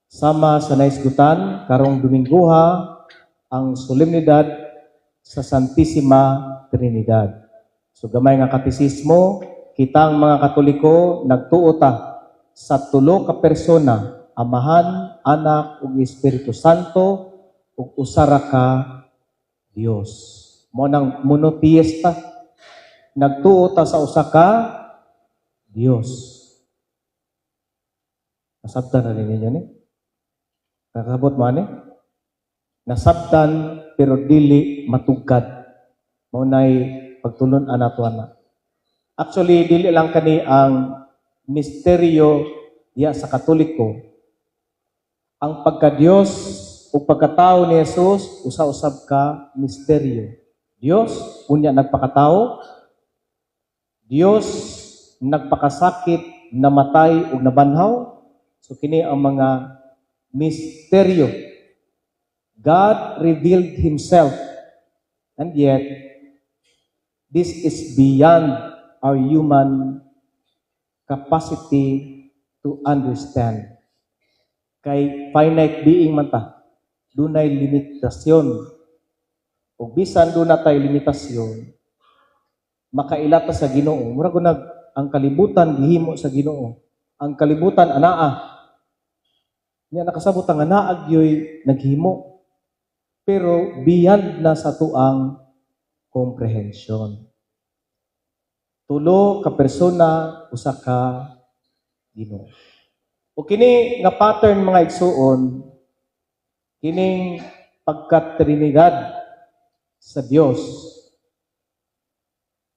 Sama sa naisgutan karong Dominguha ang solemnidad sa Santissima Trinidad. So gamay nga katisismo, kitang mga Katoliko nagtuota sa tulo ka persona, Amahan, Anak ug Espiritu Santo ug usara ka Dios. Mo nang monoteista, nagtuota sa usa ka Dios. Nasabtan na rin ninyo ni? Kakabot mo ani? Nasabtan pero dili matugkad. Maunay pagtulon anato ana. Actually, dili lang kani ang misteryo diya sa Katoliko. Ang pagka-Dios o pagkatao ni Jesus, usa-usab ka misteryo. Dios, unya nagpakatao. Dios, nagpakasakit, namatay o nabanhaw. So kini ang mga misteryo. God revealed Himself, and yet this is beyond our human capacity to understand. Kay finite being man ta, dunay limitasyon. Ug bisan duna tay limitasyon, makailata sa Ginoo. Mura ko ang kalibutan gihimo sa Ginoo. Ang kalibutan anaa. Nya nakasabot ang anaag yoy naghimo. Pero beyond na sa tuang komprehensyon. Tulo ka persona usa ka Ginoo. O kini nga pattern mga igsuon, kining pagka-Trinidad sa Dios.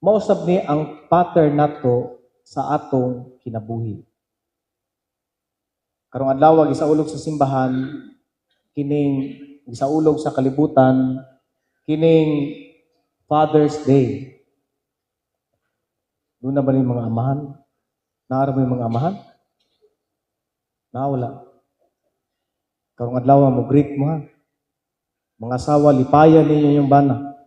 Mausab ni ang pattern nato sa atong kinabuhi. Karong adlaw gisaulog sa simbahan kining gisaulog sa kalibutan kining Father's Day. Doon na ba ni mga amahan? Naara ba yung mga amahan? Nawala. Karong adlaw mo greet mo ha. Mga asawa lipayan ninyo yung bana.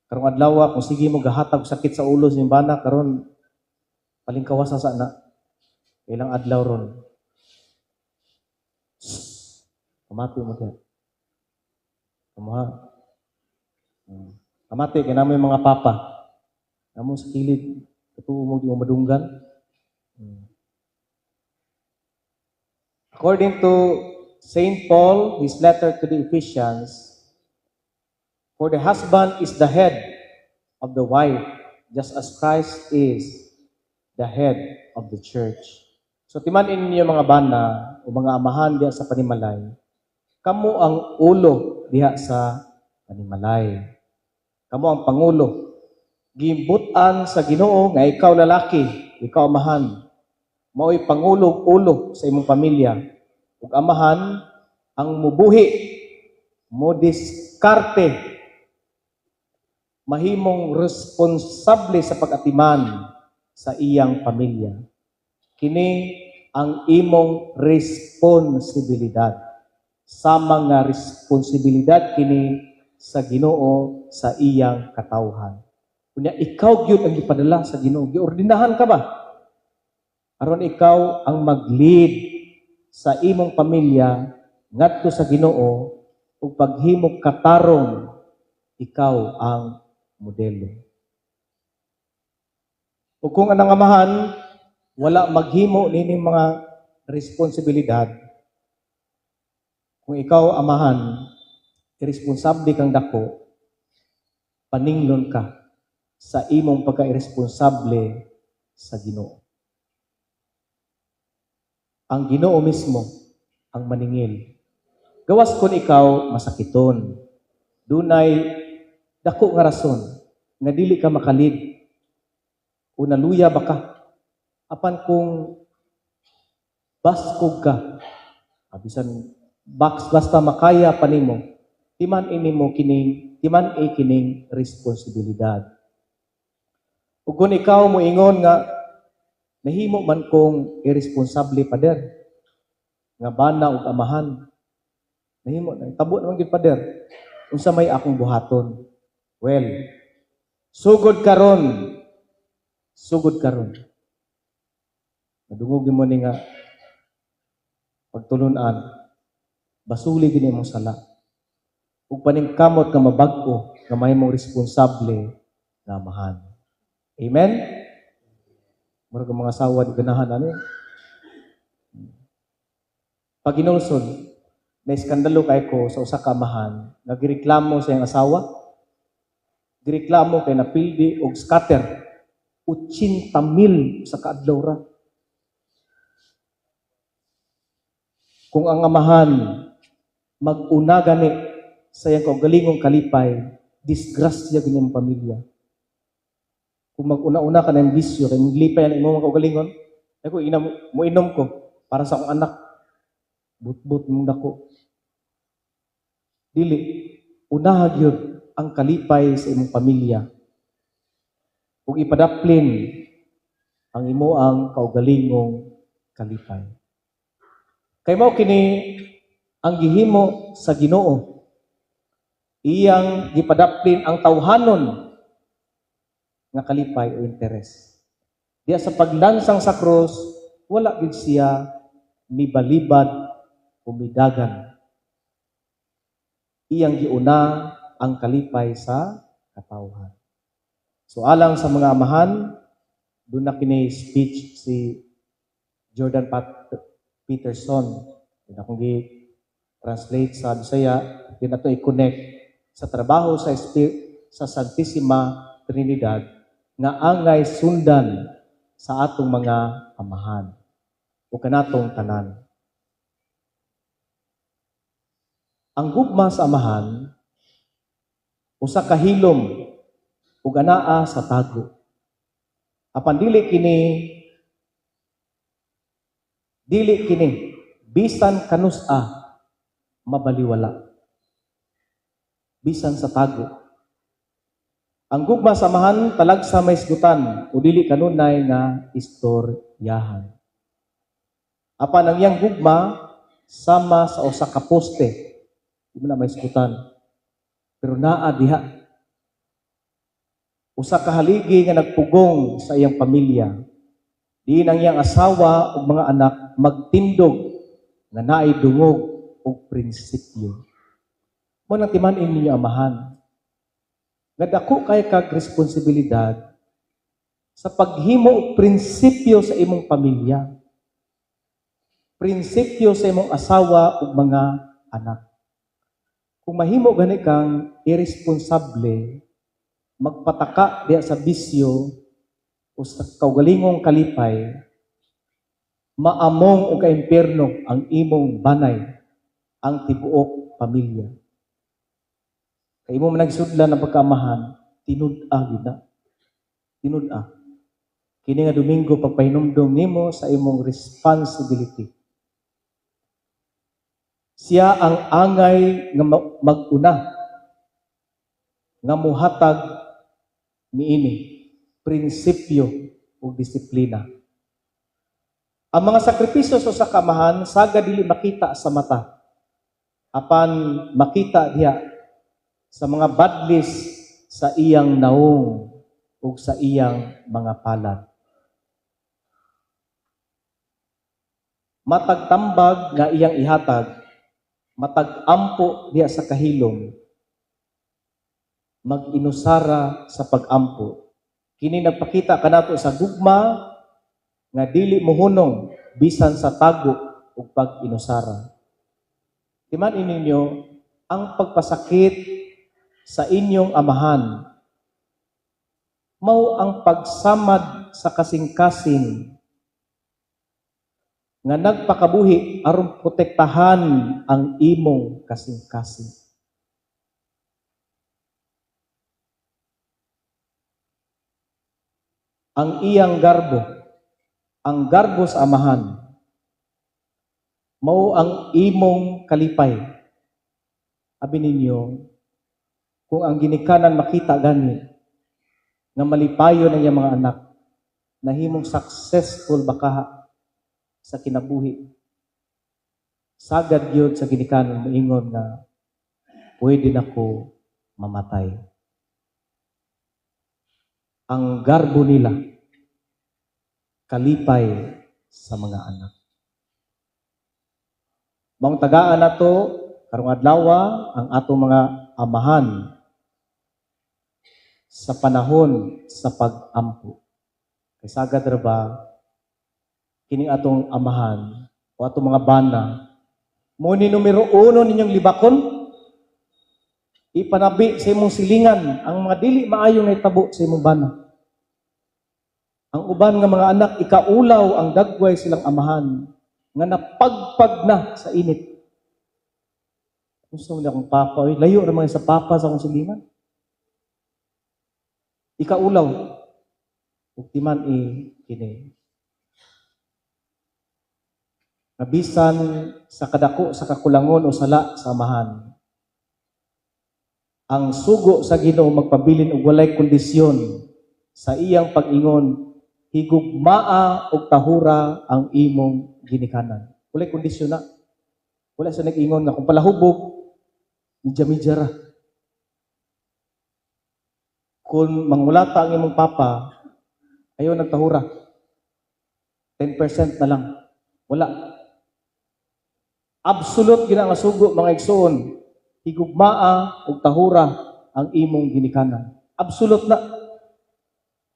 Karong adlaw kung sige mo gahatag sakit sa ulo sa bana karon palingkawas sa na. Ilang adlaw ron. Kamati mo kaya. Kamaha. Kamati kaya namin mga papa. Namo sa kilid. Katuo mo di mo madunggan. According to St. Paul, his letter to the Ephesians, for the husband is the head of the wife, just as Christ is the head of the church. So timanin ninyo mga bana o mga amahan diha sa panimalay, kamo ang ulo diha sa panimalay. Kamo ang pangulo. Gimbutan sa Ginoo nga ikaw lalaki, ikaw amahan, mao'y pangulo-ulo sa imong pamilya. Ug amahan ang mubuhi, mo diskarte, mahimong responsable sa pag-atiman sa iyang pamilya. Kini ang imong responsibilidad. Sama nga responsibilidad kini sa Ginoo sa iyang katawhan. Kunya ikaw gyud ang gipadala sa Ginoo. Giordinahan ka ba? Aron ikaw ang mag-lead sa imong pamilya ngadto sa Ginoo ug paghimog katarong ikaw ang modelo. Ug kung anang amahan wala maghimo nining mga responsibilidad, kung ikaw amahan irresponsable kang dako, paninglon ka sa imong pagka-irresponsable sa Ginoo. Ang Ginoo mismo ang maningil. Gawas kun ikaw masakiton. Dunay dako nga rason nga dili ka makalid. O naluya ba ka? Apan kung baskog ka, bisan basta makaya pa nimo, timan kining responsibilidad. Ug kung ikaw mo ingon nga nahimo man kong irresponsable pader nga bana ug amahan. Nahimo na tabo naman gyud pader. Unsa may akong buhaton? Well, sugod karon. Nadungog mo ni nga pagtulunan, basuli din imong sala. Ug paningkamot nga mabag-o nga mahimong responsable nga amahan. Amen? Murag ang mga asawa di ganahan ani. Pag inulsod, na iskandalo kay ko sa usa ka amahan, nagireklamo sa iyang asawa, gireklamo kay napildi og scatter 80,000 sa kaadlaw ra. Kung ang amahan mag-una gani sa iyang kaugalingong kalipay, disgrasya gini ang pamilya. Kung mag-una-una ka ng bisyo, kay maglipay ang imong kaugalingon, ako inom ko para sa akong anak. But-but mong dako. Dili, unahag yun ang kalipay sa imong pamilya. Kung ipadaplin ang imo ang kaugalingong kalipay. Kay mao kini ang gihimo sa Ginoo. Iyang gipadaplin ang tawhanon nga kalipay o interes. Diya sa paglansang sa krus, wala gid siya mibalibad o midagan. Iyang giuna ang kalipay sa katawhan. So alang sa mga amahan, doon na kini speech si Jordan Peterson. Doon akong gi-translate sa Bisaya, din na ito i-connect sa trabaho sa Santissima Trinidad nga angay sundan sa atong mga amahan o kanatong tanan. Ang gugma sa amahan, usa ka hilom ug anaa sa tago. Apan dili kini bisan kanus-a mabaliwala. Bisan sa tago. Ang gugma sa amahan talagsa may isgutan o dili kanunay nga istoryahan. Apan ang iyang gugma sama sa usa ka poste. Di mo na may isgutan. Pero naa diha. Usa ka haligi nga nagpugong sa iyang pamilya. Diin ang iyang asawa ug mga anak magtindog nga naay dungog ug prinsipyo. Mo nang timan-in ninyo amahan. Nga dako kay kag responsibilidad sa paghimo og prinsipyo sa imong pamilya. Prinsipyo sa imong asawa ug mga anak. Kung mahimo gani kang irresponsable, magpataka diya sa bisyo o sa kaugalingong kalipay, maamong o ka-impyerno ang imong banay, ang tibuok pamilya. Kay imo man nagsudlan ng pagkaamahan, tinud-a gid na. Tinud-a. Kini nga Domingo pagpahinumdom nimo sa imong responsibility. Siya ang angay nga mag-una nga muhatag niini prinsipyo ug disiplina. Ang mga sakripisyo sa kamahan sagad dili makita sa mata. Apan makita diha sa mga badlis sa iyang naong ug sa iyang mga palad. Matag tambag nga iyang ihatag, matag ampo diha sa kahilom, mag-inusara sa pag-ampo. Kini nagpakita kanato sa gugma nga dili mohunong bisan sa tago ug pag-inusara. Timan ninyo ang pagpasakit sa inyong amahan mao ang pagsamad sa kasing-kasing nga nagpakabuhi aron protektahan ang imong kasing-kasing. Ang iyang garbo, ang garbo sa amahan, mao ang imong kalipay. Abi ninyo, kung ang ginikanan makita gani, nga malipayon ang iyang mga anak, nahimong successful baka sa kinabuhi. Sagad yun sa ginikanan moingon na pwede na ko mamatay. Ang garbo nila, kalipay sa mga anak. Maong tagaan nato karong adlaw ang atong mga amahan sa panahon sa pag-ampo. Kay sagad ra ba kining atong amahan o atong mga bana mo ni numero 1 ninyong libakon, ipanabi sa imong silingan ang mga dili maayong nahitabo sa imong bana. Ang uban nga mga anak ikaulaw ang dagway silang amahan nga napagpag na sa init. Gusto mo akong papa, layo naman sa papa sa akong silingan. Ikaulaw, uktiman kini. Nabisan sa kadako sa kakulangon o sala sa amahan. Ang sugo sa Ginoo magpabilin og walay kondisyon sa iyang pag-ingon, higugmaa og tahura ang imong ginikanan. Walay kondisyon na. Wala sa nag-ingon nga kung palahubog, midya-midya ra. Kung mangulata ang imong papa, ayaw nagtahura. 10% na lang. Wala. Absolute gina nga sugo mga igsoon, higugmaa og tahura ang imong ginikanan. Absolute na.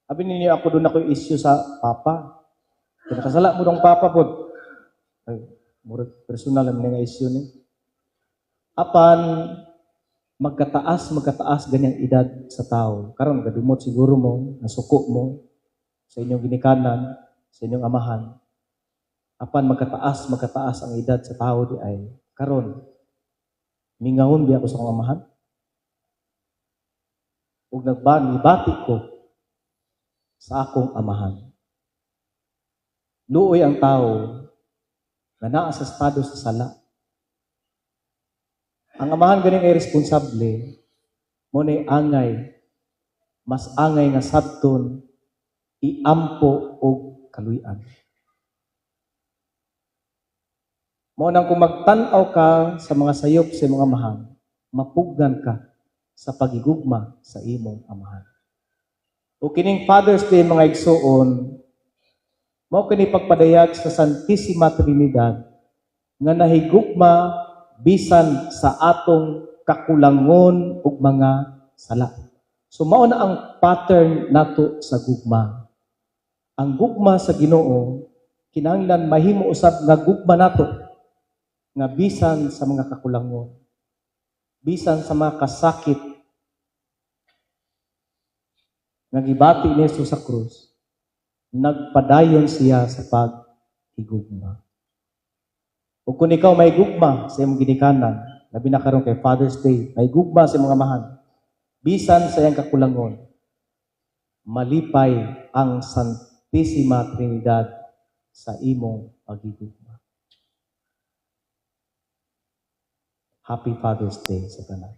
Abi ninyo ako doon ako issue sa papa. Kung nakasala mo ng papa po, ay, murag personal ang mga issue ni. Apan, magkataas ganyang edad sa tao. Karon gadumot siguro mo, nasuko mo sa inyong ginikanan, sa inyong amahan. Apan magkataas ang edad sa tao di ay karon mingawon di ako sa akong amahan. Ug nagbati ko sa akong amahan. Luoy ang tao nga naa sa estado sa sala. Ang amahan ganing ay responsable mo ni angay, mas angay nga sabton iampo og kaluy-an. Mo nang kung magtan-aw ka sa mga sayop sa imong amahan, mapugnan ka sa pagigugma sa imong amahan. O kining Father's Day mga igsoon, mao kini pagpadayag sa Santissima Trinidad nga nahigugma bisan sa atong kakulangon ug mga sala. So mao na ang pattern nato sa gugma. Ang gugma sa Ginoo kinahanglan mahimo usab nga gugma nato nga bisan sa mga kakulangon, bisan sa mga kasakit nga gibati ni Jesus sa krus, nagpadayon siya sa paghigugma. O kung ikaw may gugma sa imong ginikanan, labi na karon kay Father's Day, may gugma sa imong amahan, bisan sa iyang kakulangon, malipay ang Santissima Trinidad sa imong paghigugma. Happy Father's Day sa tanan.